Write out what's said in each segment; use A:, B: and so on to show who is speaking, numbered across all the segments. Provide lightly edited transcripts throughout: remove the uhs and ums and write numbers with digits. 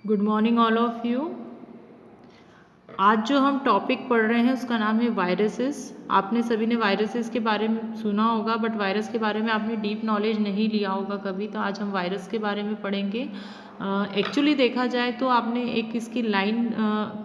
A: Good morning all of you. आज जो हम टॉपिक पढ़ रहे हैं उसका नाम है वायरसेस। आपने सभी ने वायरसेस के बारे में सुना होगा, बट वायरस के बारे में आपने डीप नॉलेज नहीं लिया होगा कभी। तो आज हम वायरस के बारे में पढ़ेंगे। एक्चुअली देखा जाए तो आपने एक इसकी लाइन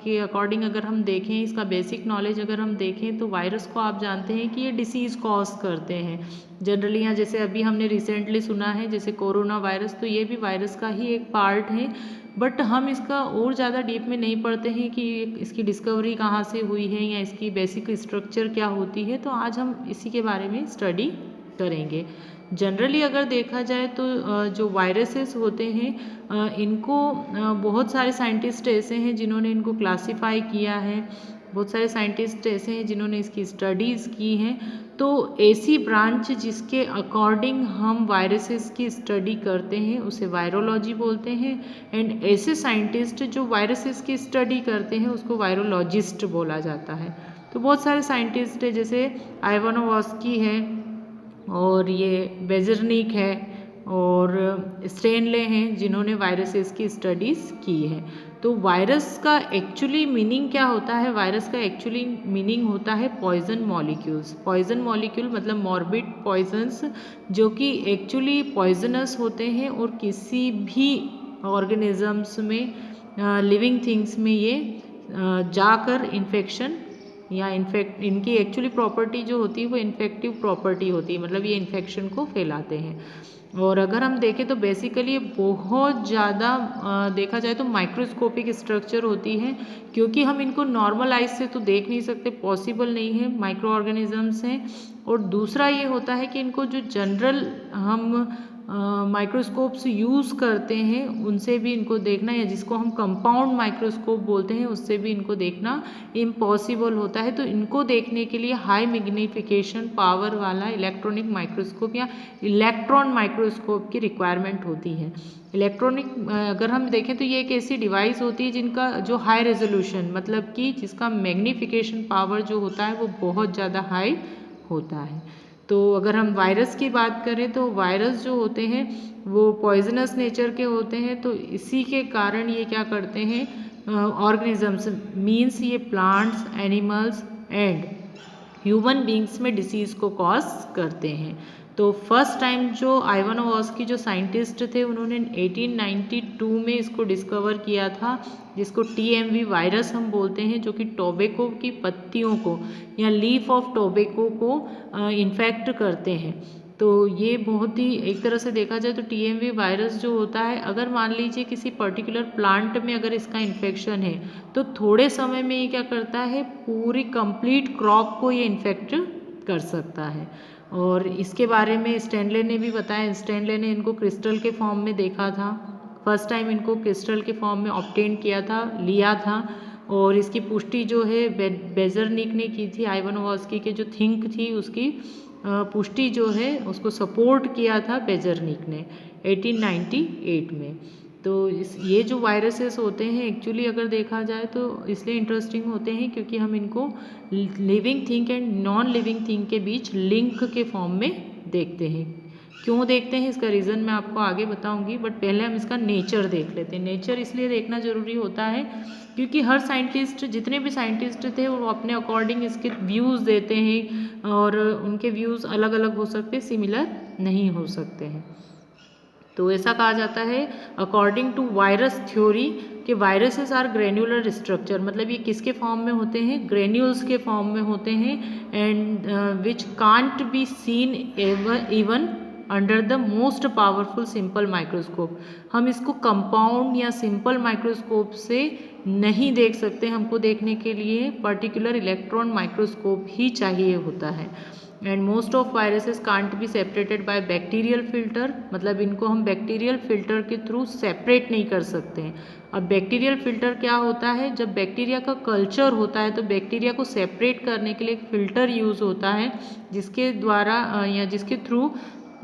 A: के अकॉर्डिंग अगर हम देखें, इसका बेसिक नॉलेज अगर हम देखें तो वायरस को आप जानते हैं कि ये डिसीज़ कॉज करते हैं जनरली। यहाँ जैसे अभी हमने रिसेंटली सुना है जैसे कोरोना वायरस, तो ये भी वायरस का ही एक पार्ट है। बट हम इसका और ज़्यादा डीप में नहीं पढ़ते हैं कि इसकी डिस्कवरी कहाँ से हुई है या इसकी बेसिक स्ट्रक्चर क्या होती है। तो आज हम इसी के बारे में स्टडी करेंगे। जनरली अगर देखा जाए तो जो वायरसेस होते हैं इनको बहुत सारे साइंटिस्ट ऐसे हैं जिन्होंने इनको क्लासीफाई किया है। बहुत सारे साइंटिस्ट ऐसे हैं जिन्होंने इसकी स्टडीज़ की हैं। तो ऐसी ब्रांच जिसके अकॉर्डिंग हम वायरसेस की स्टडी करते हैं उसे वायरोलॉजी बोलते हैं। एंड ऐसे साइंटिस्ट जो वायरसेस की स्टडी करते हैं उसको वायरोलॉजिस्ट बोला जाता है। तो बहुत सारे साइंटिस्ट है जैसे आइवानोवस्की है, और ये बेजरनिक है, और स्टेनले हैं जिन्होंने वायरसेस की स्टडीज़ की है। तो वायरस का एक्चुअली मीनिंग क्या होता है? वायरस का एक्चुअली मीनिंग होता है पॉइजन मॉलिक्यूल्स। पॉइजन मॉलिक्यूल मतलब मॉर्बिड पॉइजन्स जो कि एक्चुअली पॉइजनस होते हैं और किसी भी ऑर्गेनिजम्स में, लिविंग थिंग्स में ये जाकर इन्फेक्शन या इन्फेक्ट इनकी एक्चुअली प्रॉपर्टी जो होती है वो इन्फेक्टिव प्रॉपर्टी होती है, मतलब ये इन्फेक्शन को फैलाते हैं। और अगर हम देखें तो बेसिकली बहुत ज़्यादा देखा जाए तो माइक्रोस्कोपिक स्ट्रक्चर होती है, क्योंकि हम इनको नॉर्मल आइज से तो देख नहीं सकते, पॉसिबल नहीं है, माइक्रो ऑर्गेनिजम्स हैं। और दूसरा ये होता है कि इनको जो जनरल हम माइक्रोस्कोप्स यूज़ करते हैं उनसे भी इनको देखना, या जिसको हम कंपाउंड माइक्रोस्कोप बोलते हैं उससे भी इनको देखना इम्पॉसिबल होता है। तो इनको देखने के लिए हाई मैग्नीफिकेशन पावर वाला इलेक्ट्रॉनिक माइक्रोस्कोप या इलेक्ट्रॉन माइक्रोस्कोप की रिक्वायरमेंट होती है। इलेक्ट्रॉनिक अगर हम देखें तो ये एक ऐसी डिवाइस होती है जिनका जो हाई रेजोल्यूशन, मतलब कि जिसका मैग्नीफिकेशन पावर जो होता है वो बहुत ज़्यादा हाई होता है। तो अगर हम वायरस की बात करें तो वायरस जो होते हैं वो पॉइजनस नेचर के होते हैं। तो इसी के कारण ये क्या करते हैं, ऑर्गेनिजम्स मीन्स ये plants, animals and human beings में डिसीज़ को कॉज करते हैं। तो फर्स्ट टाइम जो आइवानोवस्की जो साइंटिस्ट थे उन्होंने 1892 में इसको डिस्कवर किया था, जिसको TMV वायरस हम बोलते हैं, जो कि टोबैको की पत्तियों को या लीफ ऑफ टोबैको को इन्फेक्ट करते हैं। तो ये बहुत ही एक तरह से देखा जाए तो TMV वायरस जो होता है, अगर मान लीजिए किसी पर्टिकुलर प्लांट में अगर इसका इन्फेक्शन है तो थोड़े समय में ये क्या करता है, पूरी कंप्लीट क्रॉप को ये इन्फेक्ट कर सकता है। और इसके बारे में स्टैनले ने भी बताया। स्टैनले ने इनको क्रिस्टल के फॉर्म में देखा था, फर्स्ट टाइम इनको क्रिस्टल के फॉर्म में ऑब्टेन किया था, लिया था। और इसकी पुष्टि जो है बेजरनिक ने की थी। आइवानोवस्की के जो थिंक थी उसकी पुष्टि जो है उसको सपोर्ट किया था बेजरनिक ने 1898 में। तो ये जो वायरसेस होते हैं एक्चुअली अगर देखा जाए तो इसलिए इंटरेस्टिंग होते हैं क्योंकि हम इनको living thing and non living thing के बीच लिंक के फॉर्म में देखते हैं। क्यों देखते हैं इसका रीज़न मैं आपको आगे बताऊंगी, बट पहले हम इसका नेचर देख लेते हैं। नेचर इसलिए देखना ज़रूरी होता है क्योंकि हर साइंटिस्ट, जितने भी साइंटिस्ट थे वो अपने अकॉर्डिंग इसके व्यूज़ देते हैं, और उनके व्यूज़ अलग अलग हो सकते, सिमिलर नहीं हो सकते हैं। तो ऐसा कहा जाता है अकॉर्डिंग टू वायरस थ्योरी कि वायरसेस आर ग्रेन्युलर स्ट्रक्चर, मतलब ये किसके फॉर्म में होते हैं, ग्रेन्यूल्स के फॉर्म में होते हैं। And which can't be seen even under the most powerful simple microscope. हम इसको कंपाउंड या सिंपल माइक्रोस्कोप से नहीं देख सकते, हमको देखने के लिए पर्टिकुलर इलेक्ट्रॉन माइक्रोस्कोप ही चाहिए होता है। And most of viruses can't be separated by bacterial filter, मतलब इनको हम बैक्टीरियल फिल्टर के थ्रू सेपरेट नहीं कर सकते हैं। अब बैक्टीरियल फिल्टर क्या होता है, जब बैक्टीरिया का कल्चर होता है तो बैक्टीरिया को सेपरेट करने के लिए एक फिल्टर यूज़ होता है, जिसके द्वारा या जिसके थ्रू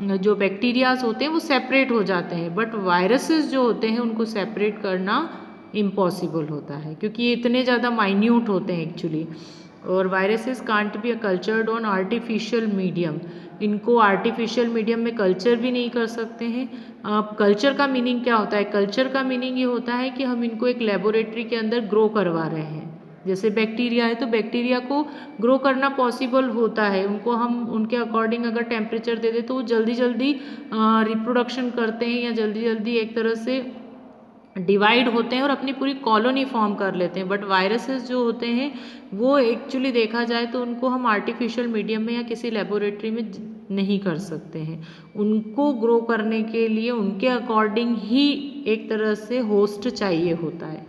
A: जो बैक्टीरियाज होते हैं वो सेपरेट हो जाते हैं। बट वायरसेस जो होते हैं उनको सेपरेट करना इम्पॉसिबल होता है क्योंकि ये इतने ज़्यादा माइन्यूट होते हैं एक्चुअली। और viruses can't be cultured on artificial medium, इनको आर्टिफिशियल मीडियम में कल्चर भी नहीं कर सकते हैं। कल्चर का मीनिंग क्या होता है? कल्चर का मीनिंग ये होता है कि हम इनको एक लेबोरेटरी के अंदर ग्रो करवा रहे हैं। जैसे बैक्टीरिया है तो बैक्टीरिया को ग्रो करना पॉसिबल होता है, उनको हम उनके अकॉर्डिंग अगर टेम्परेचर दे दें तो वो जल्दी जल्दी रिप्रोडक्शन करते हैं या जल्दी जल्दी एक तरह से डिवाइड होते हैं और अपनी पूरी कॉलोनी फॉर्म कर लेते हैं। बट वायरसेस जो होते हैं वो एक्चुअली देखा जाए तो उनको हम आर्टिफिशियल मीडियम में या किसी लेबोरेटरी में नहीं कर सकते हैं। उनको ग्रो करने के लिए उनके अकॉर्डिंग ही एक तरह से होस्ट चाहिए होता है।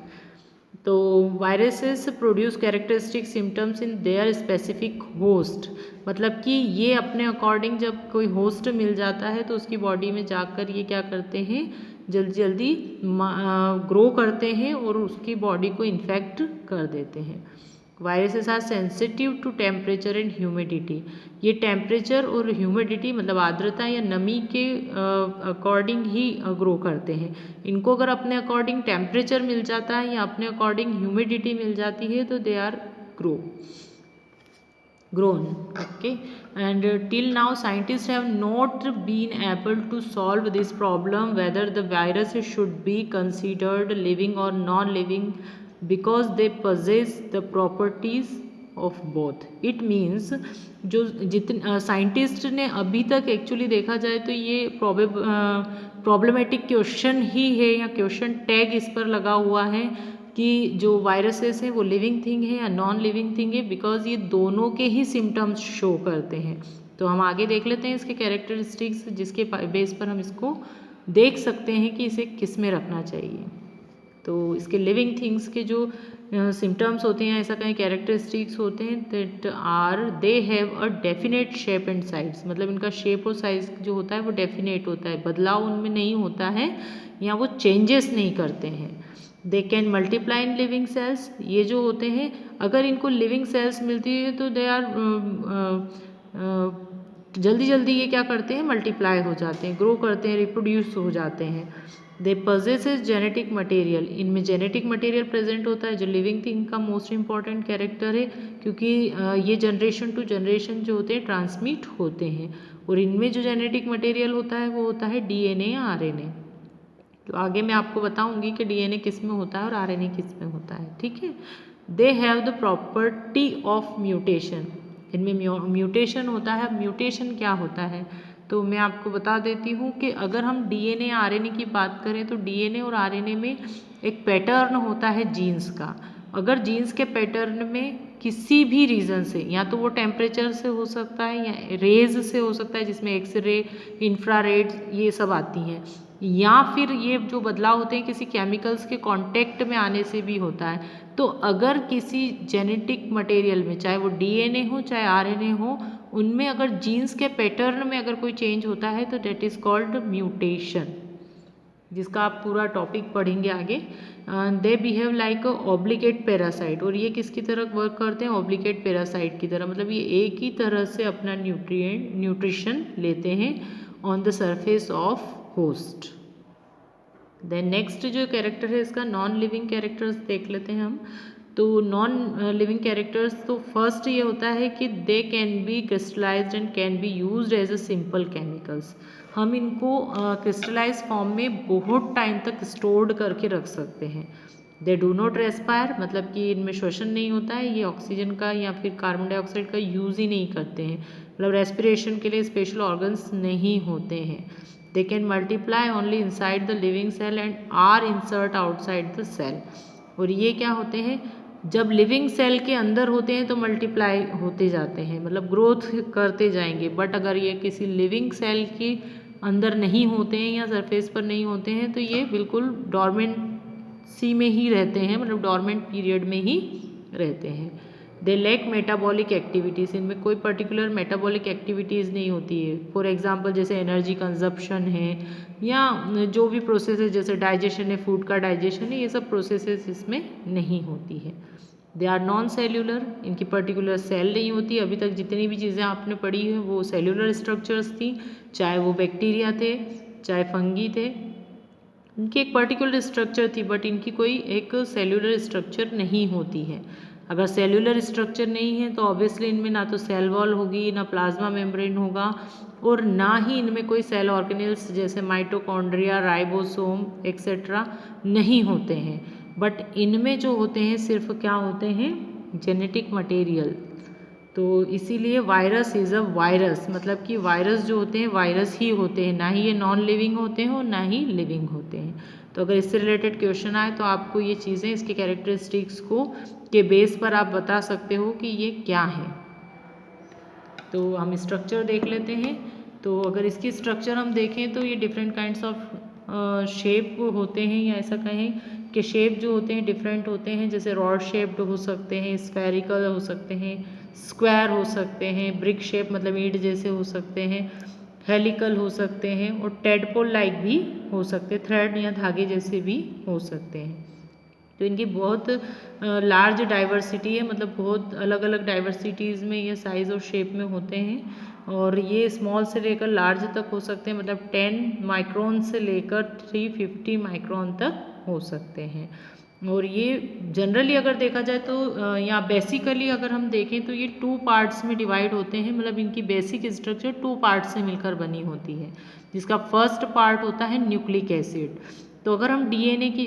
A: तो viruses produce characteristic symptoms in their specific host, मतलब कि ये अपने अकॉर्डिंग जब कोई होस्ट मिल जाता है तो उसकी बॉडी में जाकर ये क्या करते हैं, जल्दी जल्दी ग्रो करते हैं और उसकी बॉडी को इन्फेक्ट कर देते हैं। Viruses are sensitive to temperature and humidity, ये टेम्परेचर और ह्यूमिडिटी मतलब आर्द्रता या नमी के अकॉर्डिंग ही ग्रो करते हैं। इनको अगर अपने अकॉर्डिंग टेम्परेचर मिल जाता है या अपने अकॉर्डिंग ह्यूमिडिटी मिल जाती है तो they are grown. Okay, and till now scientists have not been able to solve this problem whether the virus should be considered living or non-living because they possess the properties of both. It means जो जितने scientist ने अभी तक actually देखा जाए तो ये problematic question ही है या क्वेश्चन टैग इस पर लगा हुआ है कि जो वायरसेस हैं वो लिविंग थिंग है या नॉन लिविंग थिंग है, बिकॉज ये दोनों के ही सिम्टम्स शो करते हैं। तो हम आगे देख लेते हैं इसके कैरेक्टरिस्टिक्स, जिसके बेस पर हम इसको देख सकते हैं कि इसे किस में रखना चाहिए। तो इसके लिविंग थिंग्स के जो सिम्टम्स होते हैं, ऐसा कहीं कैरेक्टरिस्टिक्स होते हैं that are they have a definite shape and size, मतलब इनका शेप और साइज जो होता है वो डेफिनेट होता है, बदलाव उनमें नहीं होता है या वो चेंजेस नहीं करते हैं। They can multiply in living cells, ये जो होते हैं अगर इनको लिविंग सेल्स मिलती है तो दे आर जल्दी जल्दी ये क्या करते हैं, मल्टीप्लाई हो जाते हैं, ग्रो करते हैं, रिप्रोड्यूस हो जाते हैं। दे पजेसेस जेनेटिक मटेरियल, इनमें जेनेटिक मटेरियल प्रेजेंट होता है जो लिविंग थिंग का मोस्ट इंपॉर्टेंट कैरेक्टर है, क्योंकि ये जनरेशन टू जनरेशन जो होते हैं ट्रांसमिट होते हैं। और इनमें जो जेनेटिक मटेरियल होता है वो होता है डीएनए या आरएनए। तो आगे मैं आपको बताऊंगी कि डीएनए किस में होता है और आरएनए किस में होता है, ठीक है। They have the property of mutation, इनमें म्यूटेशन होता है। म्यूटेशन क्या होता है तो मैं आपको बता देती हूँ कि अगर हम डीएनए आरएनए की बात करें तो डीएनए और आरएनए में एक पैटर्न होता है जीन्स का। अगर जीन्स के पैटर्न में किसी भी रीज़न से, या तो वो टेम्परेचर से हो सकता है या रेज से हो सकता है जिसमें एक्सरे, इंफ्रारेड ये सब आती हैं, या फिर ये जो बदलाव होते हैं किसी केमिकल्स के कांटेक्ट में आने से भी होता है। तो अगर किसी जेनेटिक मटेरियल में, चाहे वो डीएनए हो चाहे आरएनए हो, उनमें अगर जीन्स के पैटर्न में अगर कोई चेंज होता है तो डेट इज़ कॉल्ड म्यूटेशन, जिसका आप पूरा टॉपिक पढ़ेंगे आगे। They behave like a obligate parasite, और ये किसकी तरह वर्क करते हैं, ऑब्लिगेट पैरासाइट की तरह, मतलब ये एक ही तरह से अपना न्यूट्रिशन लेते हैं on the surface of host. Then next जो कैरेक्टर है इसका नॉन लिविंग कैरेक्टर्स देख लेते हैं हम। तो नॉन लिविंग कैरेक्टर्स, तो फर्स्ट ये होता है कि they can be crystallized and can be used as a simple chemicals. हम इनको क्रिस्टलाइज फॉर्म में बहुत टाइम तक स्टोर्ड करके रख सकते हैं। दे डू नॉट रेस्पायर, मतलब कि इनमें श्वसन नहीं होता है, ये ऑक्सीजन का या फिर कार्बन डाइऑक्साइड का यूज़ ही नहीं करते हैं, मतलब रेस्पिरेशन के लिए स्पेशल ऑर्गन्स नहीं होते हैं। They can multiply only inside the living cell and are insert outside the cell. और ये क्या होते हैं, जब लिविंग सेल के अंदर होते हैं तो मल्टीप्लाई होते जाते हैं, मतलब ग्रोथ करते जाएंगे। बट अगर ये किसी लिविंग सेल के अंदर नहीं होते हैं या सरफेस पर नहीं होते हैं तो ये बिल्कुल डॉर्मेंसी में ही रहते हैं, मतलब डॉर्मेंट पीरियड में ही रहते हैं। दे लैक मेटाबॉलिक एक्टिविटीज़, इनमें कोई पर्टिकुलर मेटाबॉलिक एक्टिविटीज़ नहीं होती है। फॉर एग्जांपल जैसे एनर्जी कंजप्शन है या जो भी प्रोसेस है, जैसे डाइजेशन है, फूड का डाइजेशन है, ये सब प्रोसेसेस इसमें नहीं होती है। दे आर नॉन सेल्यूलर, इनकी पर्टिकुलर सेल नहीं होती। अभी तक जितनी भी चीज़ें आपने पढ़ी है वो सेल्यूलर स्ट्रक्चर्स थी, चाहे वो बैक्टीरिया थे चाहे फंगी थे, इनकी एक पर्टिकुलर स्ट्रक्चर थी, बट इनकी कोई एक सेल्यूलर स्ट्रक्चर नहीं होती है। अगर सेल्यूलर स्ट्रक्चर नहीं है तो ऑब्वियसली इनमें ना तो सेल वॉल होगी, ना प्लाज्मा मेम्ब्रेन होगा, और ना ही इनमें कोई सेल ऑर्गेनेल्स जैसे माइटोकॉन्ड्रिया, राइबोसोम एक्सेट्रा नहीं होते हैं। बट इनमें जो होते हैं सिर्फ क्या होते हैं, जेनेटिक मटेरियल। तो इसीलिए वायरस इज़ अ वायरस, मतलब कि वायरस जो होते हैं वायरस ही होते हैं, ना ही ये नॉन लिविंग होते हैं और ना ही लिविंग होते हैं। तो अगर इससे रिलेटेड क्वेश्चन आए तो आपको ये चीज़ें, इसके कैरेक्टरिस्टिक्स को के बेस पर आप बता सकते हो कि ये क्या है। तो हम स्ट्रक्चर देख लेते हैं। तो अगर इसकी स्ट्रक्चर हम देखें तो ये डिफरेंट काइंड्स ऑफ शेप होते हैं, या ऐसा कहें कि शेप जो होते हैं डिफरेंट होते हैं। जैसे रॉड शेप्ड हो सकते हैं, स्फेरिकल हो सकते हैं, स्क्वायर हो सकते हैं, ब्रिक शेप मतलब ईंट जैसे हो सकते हैं, हेलिकल हो सकते हैं, और टेडपोल लाइक भी हो सकते हैं, थ्रेड या धागे जैसे भी हो सकते हैं। तो इनकी बहुत लार्ज डाइवर्सिटी है, मतलब बहुत अलग अलग डाइवर्सिटीज़ में ये साइज़ और शेप में होते हैं। और ये स्मॉल से लेकर लार्ज तक हो सकते हैं, मतलब 10 माइक्रोन से लेकर 350 माइक्रोन तक हो सकते हैं। और ये जनरली अगर देखा जाए तो या बेसिकली अगर हम देखें तो ये 2 पार्ट्स में डिवाइड होते हैं, मतलब इनकी बेसिक स्ट्रक्चर 2 पार्ट्स से मिलकर बनी होती है, जिसका फर्स्ट पार्ट होता है न्यूक्लिक एसिड। तो अगर हम डीएनए की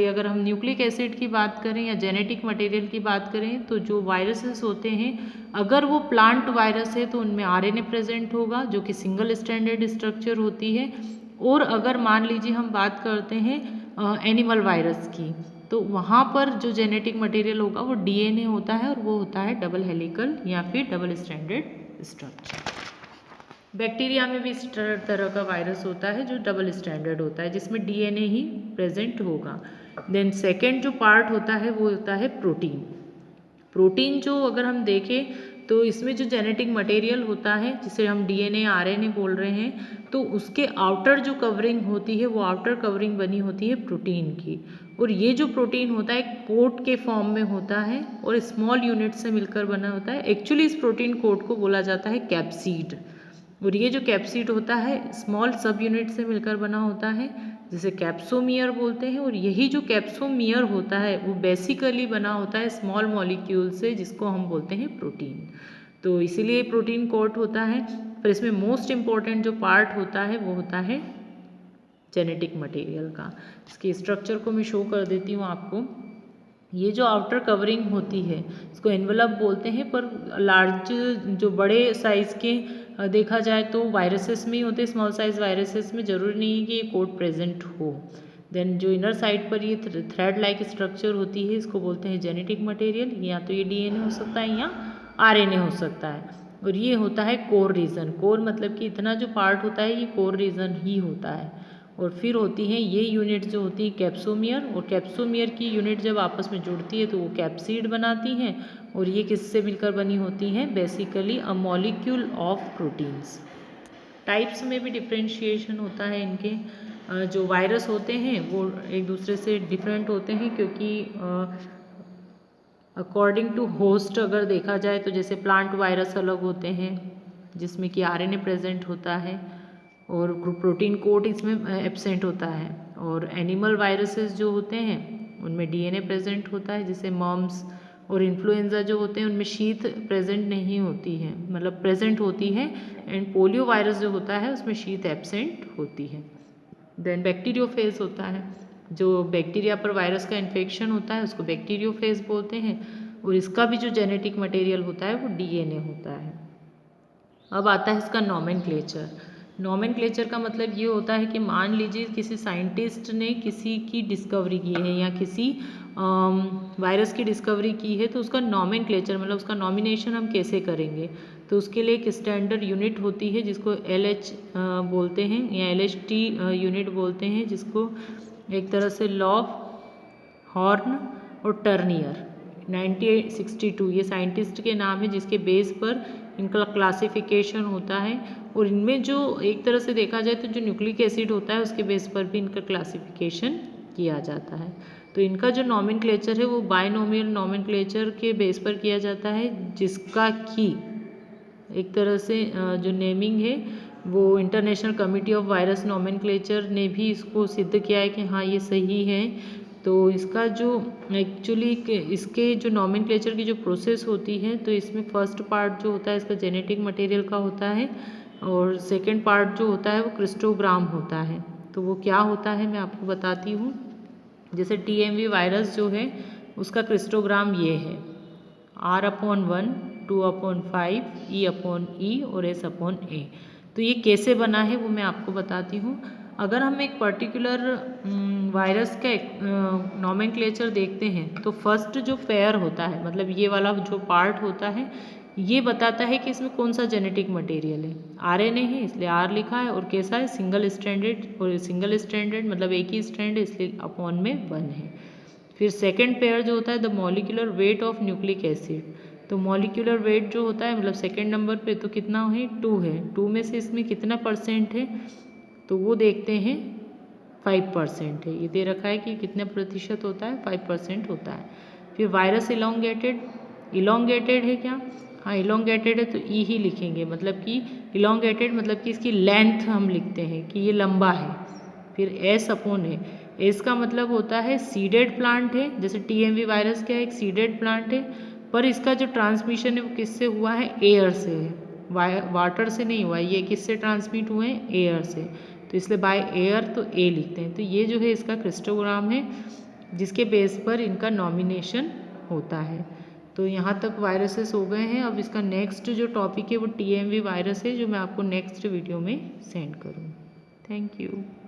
A: अगर हम न्यूक्लिक एसिड की बात करें या जेनेटिक मटेरियल की बात करें, तो जो वायरसेस होते हैं अगर वो प्लांट वायरस है तो उनमें आरएनए प्रेजेंट होगा जो कि सिंगल स्ट्रैंडेड स्ट्रक्चर होती है। और अगर मान लीजिए हम बात करते हैं एनिमल वायरस की, तो वहाँ पर जो जेनेटिक मटेरियल होगा वो डीएनए होता है, और वो होता है डबल हेलिकल या फिर डबल स्ट्रैंडेड स्ट्रक्चर। बैक्टीरिया में भी इस तरह का वायरस होता है जो डबल स्टैंडर्ड होता है, जिसमें डीएनए ही प्रेजेंट होगा। देन सेकेंड जो पार्ट होता है वो होता है प्रोटीन। प्रोटीन जो अगर हम देखें तो इसमें जो जेनेटिक मटेरियल होता है जिसे हम डीएनए आरएनए बोल रहे हैं, तो उसके आउटर जो कवरिंग होती है वो आउटर कवरिंग बनी होती है प्रोटीन की। और ये जो प्रोटीन होता है कोट के फॉर्म में होता है और स्मॉल यूनिट से मिलकर बना होता है। एक्चुअली इस प्रोटीन कोट को बोला जाता है कैप्सिड। और ये जो कैप्सिड होता है स्मॉल सब यूनिट से मिलकर बना होता है, जिसे कैप्सोमियर बोलते हैं। और यही जो कैप्सोमियर होता है वो बेसिकली बना होता है स्मॉल मॉलिक्यूल से, जिसको हम बोलते हैं प्रोटीन। तो इसीलिए प्रोटीन कोट होता है। पर इसमें मोस्ट इम्पॉर्टेंट जो पार्ट होता है वो होता है जेनेटिक मटेरियल का। इसकी स्ट्रक्चर को मैं शो कर देती हूँ आपको। ये जो आउटर कवरिंग होती है इसको एनवलप बोलते हैं, पर लार्ज जो बड़े साइज़ के देखा जाए तो वायरसेस में ही होते हैं। स्मॉल साइज वायरसेस में ज़रूरी नहीं है कि ये कोट प्रेजेंट हो। देन जो इनर साइड पर ये थ्रेड लाइक स्ट्रक्चर होती है इसको बोलते हैं जेनेटिक मटेरियल। या तो ये डीएनए हो सकता है या आरएनए हो सकता है। और ये होता है कोर रीजन। कोर मतलब कि इतना जो पार्ट होता है ये कोर रीजन ही होता है। और फिर होती है ये यूनिट जो होती है कैप्सोमियर, और कैप्सोमियर की यूनिट जब आपस में जुड़ती है तो वो कैप्सिड बनाती हैं। और ये किससे मिलकर बनी होती हैं, basically a molecule of proteins. Types में भी डिफ्रेंशिएशन होता है इनके। जो वायरस होते हैं वो एक दूसरे से डिफरेंट होते हैं, क्योंकि अकॉर्डिंग टू होस्ट अगर देखा जाए तो जैसे प्लांट वायरस अलग होते हैं जिसमें कि आरएनए प्रेजेंट होता है और प्रोटीन कोट इसमें एब्सेंट होता है। और एनिमल वायरसेस जो होते हैं उनमें डीएनए प्रेजेंट होता है, जैसे मम्स और इन्फ्लुएंजा जो होते हैं उनमें शीथ प्रेजेंट नहीं होती है, मतलब प्रेजेंट होती है। एंड पोलियो वायरस जो होता है उसमें शीथ एब्सेंट होती है। देन बैक्टीरियोफेज होता है, जो बैक्टीरिया पर वायरस का इन्फेक्शन होता है उसको बैक्टीरियोफेज बोलते हैं। और इसका भी जो जेनेटिक मटेरियल होता है वो डीएनए होता है। अब आता है इसका नॉमेनक्लेचर। नॉमेनक्लेचर का मतलब ये होता है कि मान लीजिए किसी साइंटिस्ट ने किसी की डिस्कवरी की है या किसी वायरस की डिस्कवरी की है, तो उसका नॉमेनक्लेचर मतलब उसका नॉमिनेशन हम कैसे करेंगे। तो उसके लिए एक स्टैंडर्ड यूनिट होती है जिसको LH बोलते हैं या LHT यूनिट बोलते हैं, जिसको एक तरह से लॉफ, हॉर्न और टर्नियर 1962 ये साइंटिस्ट के नाम है जिसके बेस पर इनका क्लासिफिकेशन होता है। और इनमें जो एक तरह से देखा जाए तो जो न्यूक्लिक एसिड होता है उसके बेस पर भी इनका क्लासिफिकेशन किया जाता है। तो इनका जो नॉमेनक्लेचर है वो बायनोमियल नॉमेनक्लेचर के बेस पर किया जाता है, जिसका कि एक तरह से जो नेमिंग है वो international committee of virus nomenclature ने भी इसको सिद्ध किया है कि हाँ ये सही है। तो इसका जो एक्चुअली इसके जो नॉमेनक्लेचर की जो प्रोसेस होती है, तो इसमें फर्स्ट पार्ट जो होता है इसका जेनेटिक मटेरियल का होता है और सेकंड पार्ट जो होता है वो क्रिस्टोग्राम होता है। तो वो क्या होता है मैं आपको बताती हूँ। जैसे TMV वायरस जो है उसका क्रिस्टोग्राम ये है R/1, 2/5, E/E और S/A। तो ये कैसे बना है वो मैं आपको बताती हूँ। अगर हम एक पर्टिकुलर वायरस का नॉमेनक्लेचर देखते हैं तो फर्स्ट जो पेयर होता है, मतलब ये वाला जो पार्ट होता है, ये बताता है कि इसमें कौन सा जेनेटिक मटेरियल है। RNA है इसलिए R लिखा है, और कैसा है सिंगल स्ट्रैंडेड, और सिंगल स्ट्रैंडेड मतलब एक ही स्ट्रैंड है इसलिए अपॉन में 1 है। फिर सेकेंड पेयर जो होता है the molecular weight of nucleic acid. तो मॉलिक्यूलर वेट जो होता है मतलब सेकेंड नंबर पे तो कितना है 2 है, 2 में से इसमें कितना परसेंट है तो वो देखते हैं 5% है। ये दे रखा है कि कितने प्रतिशत होता है 5% होता है। फिर वायरस इलोंगेटेड है क्या, हाँ इलोंगेटेड है तो ई ही लिखेंगे, मतलब कि इलोंगेटेड मतलब कि इसकी लेंथ हम लिखते हैं कि ये लंबा है। फिर S/A, एस का मतलब होता है सीडेड प्लांट है। जैसे TMV वायरस क्या है, एक सीडेड प्लांट है, पर इसका जो ट्रांसमिशन है वो किससे हुआ है, एयर से है, वाटर से नहीं हुआ। ये किससे ट्रांसमिट हुए हैं, एयर से, तो इसलिए बाय एयर तो A लिखते हैं। तो ये जो है इसका क्रिस्टोग्राम है जिसके बेस पर इनका नॉमिनेशन होता है। तो यहाँ तक वायरसेस हो गए हैं। अब इसका नेक्स्ट जो टॉपिक है वो TMV वायरस है, जो मैं आपको नेक्स्ट वीडियो में सेंड करूँ। Thank you.